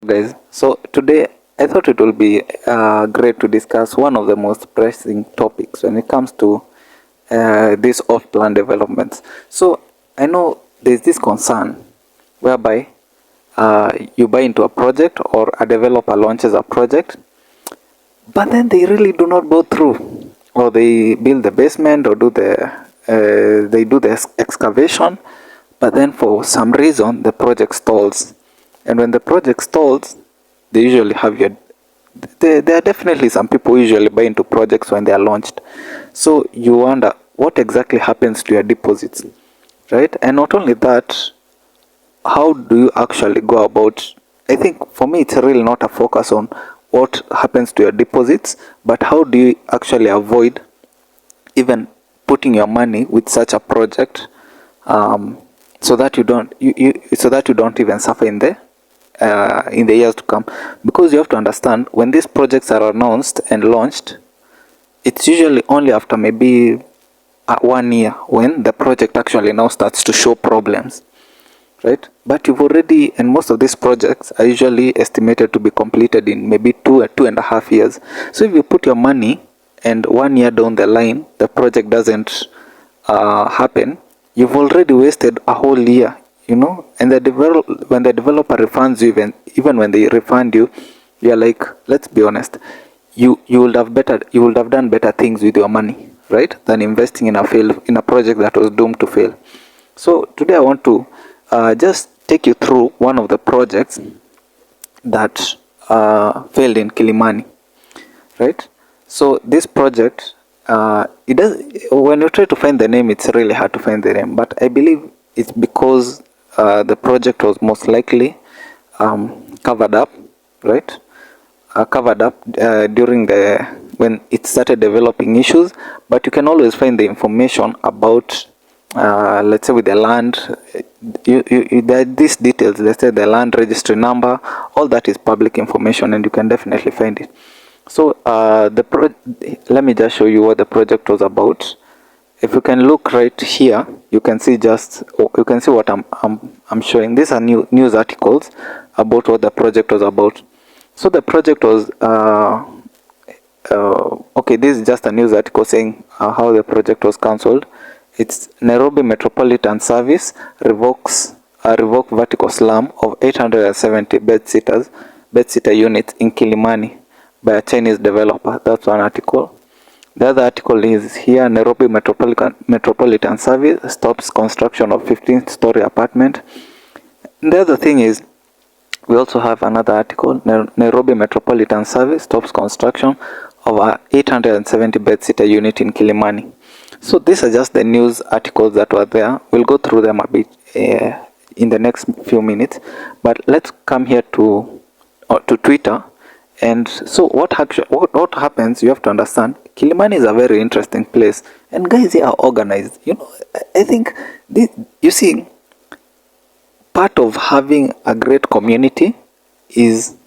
guys. So today I thought it will be great to discuss one of the most pressing topics when it comes to these off-plan developments. So I know there's this concern whereby you buy into a project or a developer launches a project, but then they really do not go through, or they build the basement or they do the excavation, but then for some reason the project stalls. And when the project stalls, they usually have your there are definitely some people who usually buy into projects when they are launched. So you wonder what exactly happens to your deposits, right? And not only that, how do you actually go about? I think for me it's really not a focus on what happens to your deposits, but how do you actually avoid even putting your money with such a project, so that you don't even suffer in the years to come. Because you have to understand, when these projects are announced and launched, it's usually only after maybe 1 year when the project actually now starts to show problems, right? But you've already, and most of these projects are usually estimated to be completed in maybe 2.5 years. So if you put your money and 1 year down the line the project doesn't happen, you've already wasted a whole year, and when the developer refunds you, even when they refund you, you're like, let's be honest, you would have done better things with your money, right, than investing in a project that was doomed to fail. So today I want to just take you through one of the projects that failed in Kilimani, right? So this project, when you try to find the name, it's really hard to find the name, but I believe it's because the project was most likely covered up, right? Covered up during when it started developing issues. But you can always find the information about, let's say with the land, there are these details. Let's say the land registry number, all that is public information, and you can definitely find it. So let me just show you what the project was about. If you can look right here, you can see what I'm showing. These are news articles about what the project was about. So the project was okay. This is just a news article saying how the project was cancelled. It's Nairobi Metropolitan Service revoke vertical slum of 870 bed-sitter units in Kilimani by a Chinese developer. That's one article. The other article is here: Nairobi Metropolitan Service stops construction of 15-story apartment. And the other thing is, we also have another article: Nairobi Metropolitan Service stops construction of a 870 bed-sitter unit in Kilimani. So these are just the news articles that were there. We'll go through them a bit in the next few minutes. But let's come here to Twitter. And so what happens, you have to understand, Kilimani is a very interesting place, and guys here are organized. I think you see, part of having a great community is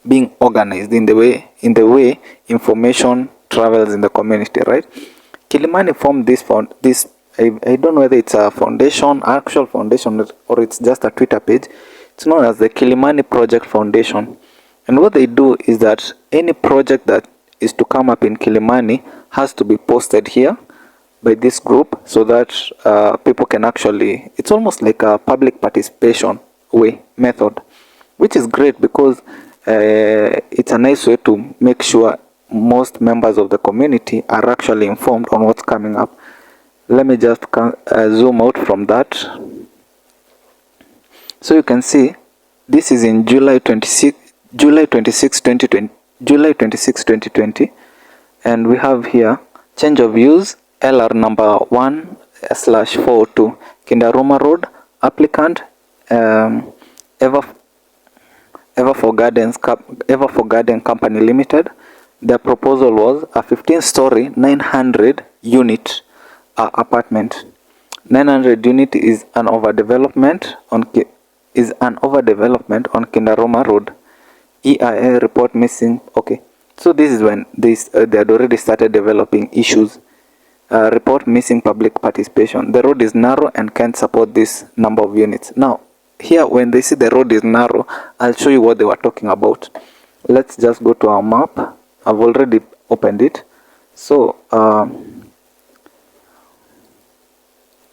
being organized in the way information travels in the community, right? Kilimani formed this I don't know whether it's a foundation, actual foundation, or it's just a Twitter page. It's known as the Kilimani Project Foundation. And what they do is that any project that is to come up in Kilimani has to be posted here by this group, so that people can actually, it's almost like a public participation method, which is great because it's a nice way to make sure most members of the community are actually informed on what's coming up. Let me just zoom out from that. So you can see this is in July 26, 2020, and we have here change of use LR number 1/402 Kindaruma Road, applicant Ever for Garden Company Limited. The proposal was a 15-story 900 unit apartment. 900 unit is an overdevelopment on Kindaruma Road. EIA report missing. Okay, so this is when they had already started developing issues. Report missing public participation. The road is narrow and can't support this number of units. Now, here when they see the road is narrow, I'll show you what they were talking about. Let's just go to our map. I've already opened it. So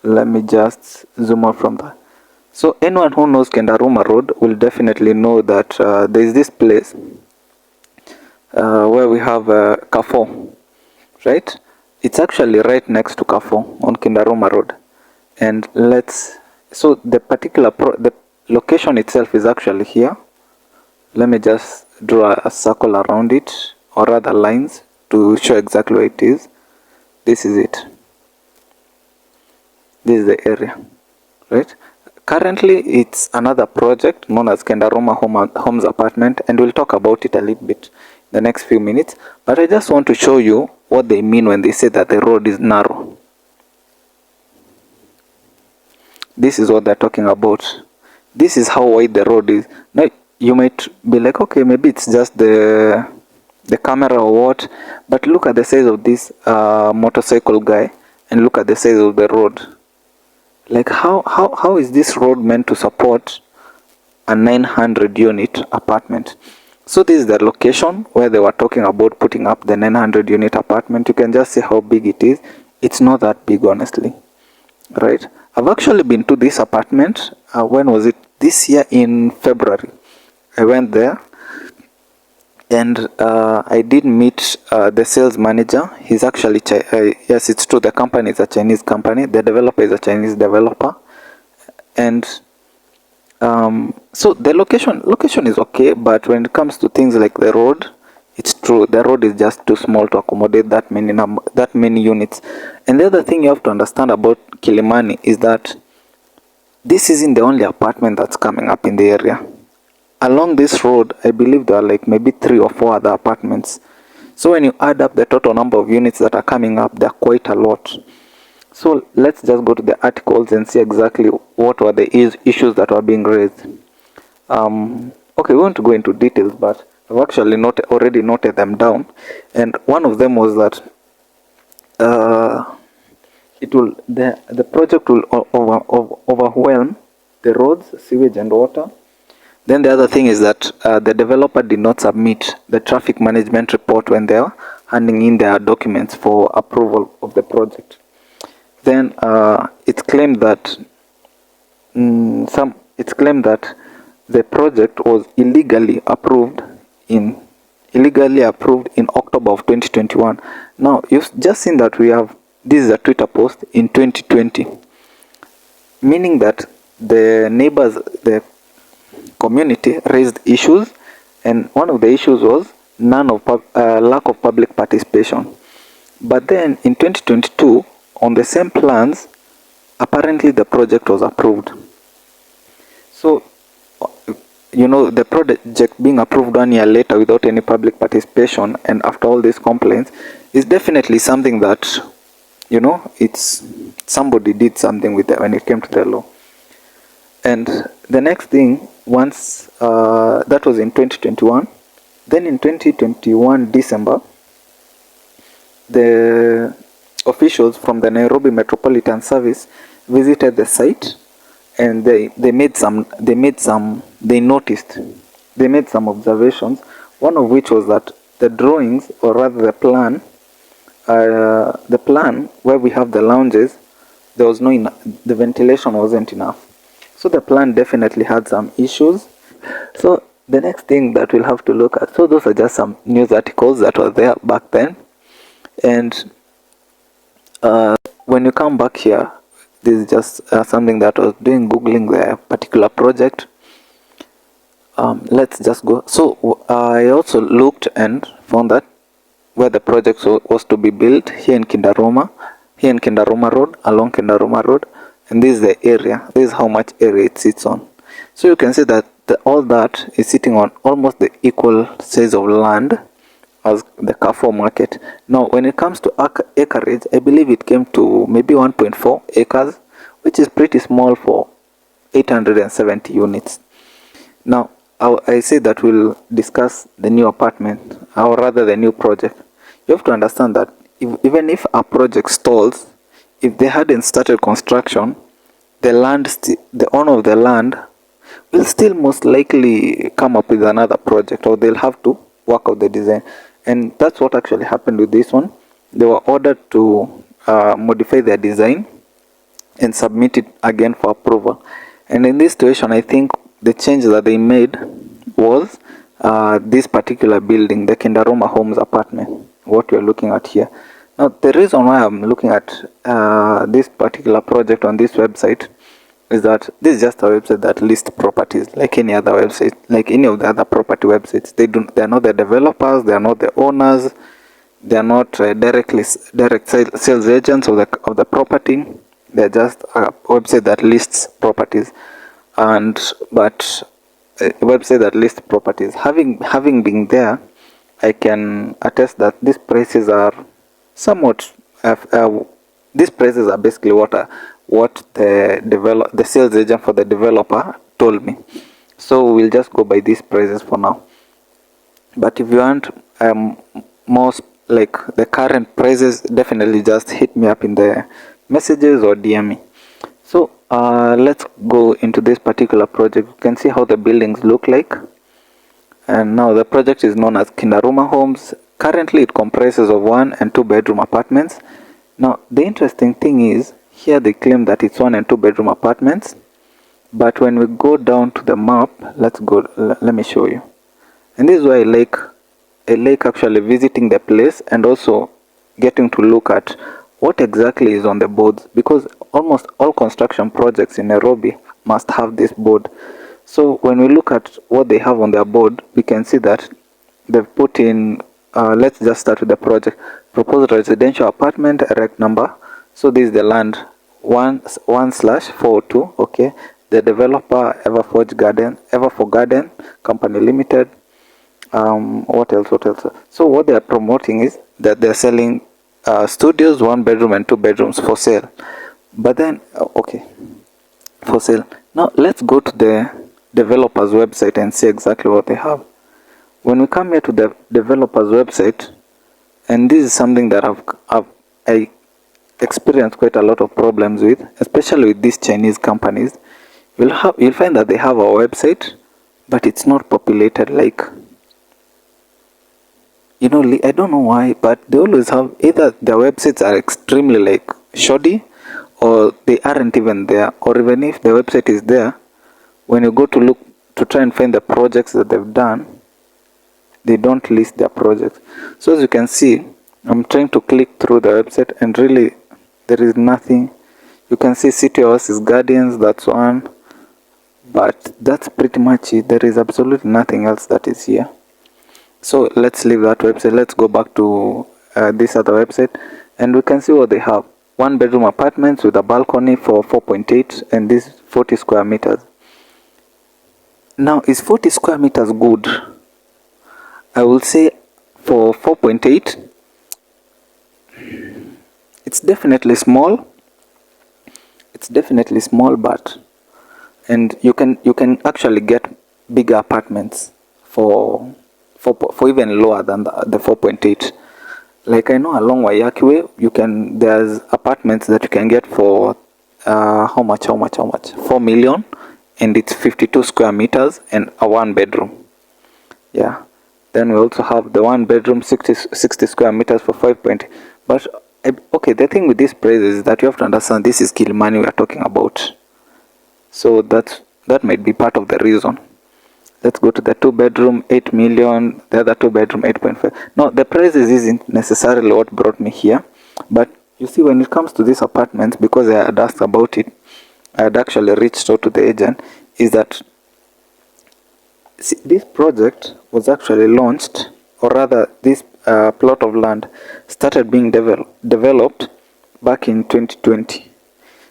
let me just zoom out from that. So anyone who knows Kendaruma Road will definitely know that there is this place where we have Carrefour, right? It's actually right next to Carrefour on Kendaruma Road. And so the particular the location itself is actually here. Let me just draw a circle around it, or rather lines, to show exactly where it is. This is it. This is the area, right? Currently, it's another project known as Kendaruma Homes Apartment, and we'll talk about it a little bit in the next few minutes. But I just want to show you what they mean when they say that the road is narrow. This is what they're talking about. This is how wide the road is. Now, you might be like, okay, maybe it's just the camera or what, but look at the size of this motorcycle guy, and look at the size of the road. Like, how is this road meant to support a 900 unit apartment? So this is the location where they were talking about putting up the 900 unit apartment. You can just see how big it is. It's not that big, honestly, right? I've actually been to this apartment. When was it? This year in February. I went there, and I did meet the sales manager. He's actually yes, it's true, the company is a Chinese company, the developer is a Chinese developer. And so the location is okay, but when it comes to things like the road, it's true, the road is just too small to accommodate that many units. And the other thing you have to understand about Kilimani is that this isn't the only apartment that's coming up in the area. Along this road, I believe there are like maybe 3 or 4 other apartments. So when you add up the total number of units that are coming up, they're quite a lot. So let's just go to the articles and see exactly what were the issues that were being raised. Okay, we won't go into details, but I've actually already noted them down. And one of them was that the project will overwhelm the roads, sewage, and water. Then the other thing is that the developer did not submit the traffic management report when they were handing in their documents for approval of the project. Then it's claimed that the project was illegally approved in October of 2021. Now you've just seen that this is a Twitter post in 2020, meaning that the neighbors, the community raised issues, and one of the issues was lack of public participation. But then in 2022, on the same plans, apparently the project was approved. So, the project being approved 1 year later without any public participation, and after all these complaints, is definitely something that, it's somebody did something with it when it came to the law. And the next thing, once that was in 2021, then in 2021 December, the officials from the Nairobi Metropolitan Service visited the site, and they made some observations. One of which was that the drawings, or rather the plan where we have the lounges, there was the ventilation wasn't enough. So the plan definitely had some issues. So the next thing that we'll have to look at, so those are just some news articles that were there back then. And when you come back here, this is just something that I was doing, Googling the particular project. Let's just go. So I also looked and found that where the project was to be built, here in Kendaruma Road, along Kendaruma Road. And this is the area. This is how much area it sits on. So you can see that all that is sitting on almost the equal size of land as the Carrefour market. Now, when it comes to acreage, I believe it came to maybe 1.4 acres, which is pretty small for 870 units. Now, I say that we'll discuss the new apartment, or rather the new project. You have to understand that even if a project stalls, if they hadn't started construction, the owner of the land will still most likely come up with another project, or they'll have to work out the design. And that's what actually happened with this one. They were ordered to modify their design and submit it again for approval. And in this situation, I think the change that they made was this particular building, the Kindaroma Homes apartment, what you're looking at here. Now, the reason why I'm looking at this particular project on this website is that this is just a website that lists properties like any other website, like any of the other property websites. They are not the developers, they are not the owners, they are not direct sales agents of the property. They're just a website that lists properties. But a website that lists properties, having been there, I can attest that these prices are somewhat these prices are basically what the sales agent for the developer told me. So we'll just go by these prices for now. But if you want most like the current prices, definitely just hit me up in the messages or DM me. So let's go into this particular project. You can see how the buildings look like. And now the project is known as Kindaroma Homes. Currently it comprises of 1 and 2 bedroom apartments. Now the interesting thing is, here they claim that it's 1 and 2 bedroom apartments, but when we go down to the map, let me show you. And this is why I like actually visiting the place and also getting to look at what exactly is on the boards, because almost all construction projects in Nairobi must have this board. So when we look at what they have on their board, we can see that they've put in, let's just start with the project. Proposed residential apartment, erect number. So this is the land, 1/402, okay. The developer, Everfor Garden Company Limited. What else? So what they are promoting is that they're selling studios, 1 bedroom and 2 bedrooms for sale. But then, okay, for sale. Now let's go to the developer's website and see exactly what they have. When we come here to the developer's website, and this is something that I experienced quite a lot of problems with, especially with these Chinese companies. You'll find that they have a website, but it's not populated. Like, you know, I don't know why, but they always have, either their websites are extremely like shoddy, or they aren't even there, or even if the website is there, when you go to look to try and find the projects that they've done, they don't list their projects. So as you can see, I'm trying to click through the website and really there is nothing. You can see City Oasis Guardians, that's one, but that's pretty much it. There is absolutely nothing else that is here. So let's leave that website. Let's go back to this other website, and we can see what they have. 1 bedroom apartments with a balcony for 4.8, and this 40 square meters. Now, is 40 square meters good? I will say for 4.8, it's definitely small. It's definitely small, but and you can actually get bigger apartments for even lower than the 4.8. Like I know along Wayaki Way, there's apartments that you can get for how much? 4 million, and it's 52 square meters and a 1 bedroom. Yeah. Then we also have the 1 bedroom 60 square meters for 5.8. But okay, the thing with this price is that you have to understand this is Kilimani we are talking about. So that might be part of the reason. Let's go to the 2 bedroom 8 million, the other 2 bedroom 8.5. No, the prices isn't necessarily what brought me here, but you see, when it comes to these apartments, because I had asked about it, I had actually reached out to the agent, is that this project was actually launched, or rather this plot of land started being developed back in 2020.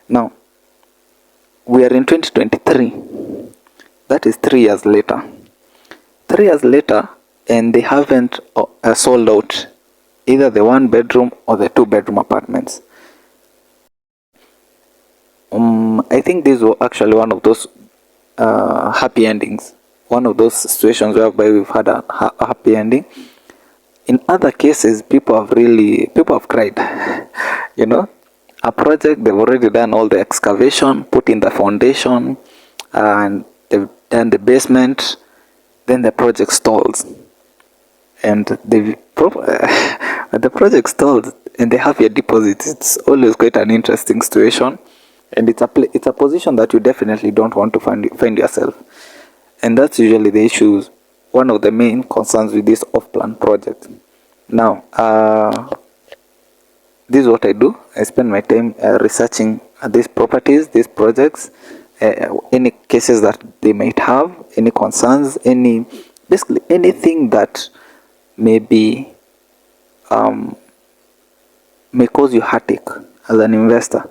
Now we are in 2023. That is 3 years later. 3 years later, and they haven't sold out either the 1 bedroom or the 2 bedroom apartments. I think this was actually one of those happy endings. One of those situations whereby we've had a happy ending. In other cases, people have cried. You know, a project, they've already done all the excavation, put in the foundation, and they've done the basement, then the project stalls, and the project stalls, and they have your deposit. It's always quite an interesting situation, and it's a position that you definitely don't want to find yourself, and that's usually the issues. One of the main concerns with this off-plan project. Now, this is what I do. I spend my time researching these properties, these projects, any cases that they might have, any concerns, basically anything that may cause you heartache as an investor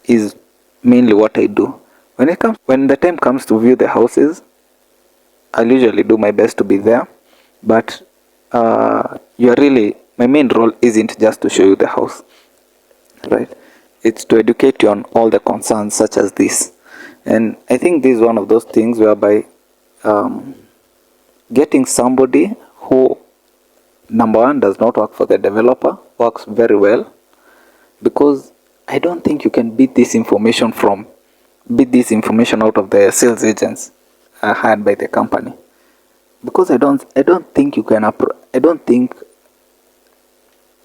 is mainly what I do. When the time comes to view the houses, I'll usually do my best to be there, but my main role isn't just to show you the house, right? It's to educate you on all the concerns such as this. And I think this is one of those things whereby getting somebody who, number one, does not work for the developer works very well, because I don't think you can beat this information out of the sales agents hired by the company, because I don't think you can I don't think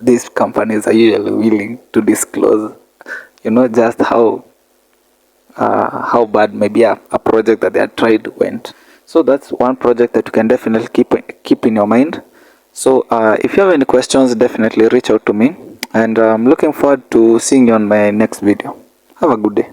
these companies are usually willing to disclose, just how bad maybe a project that they had tried went. So that's one project that you can definitely keep in your mind. So if you have any questions, definitely reach out to me, and I'm looking forward to seeing you on my next video. Have a good day.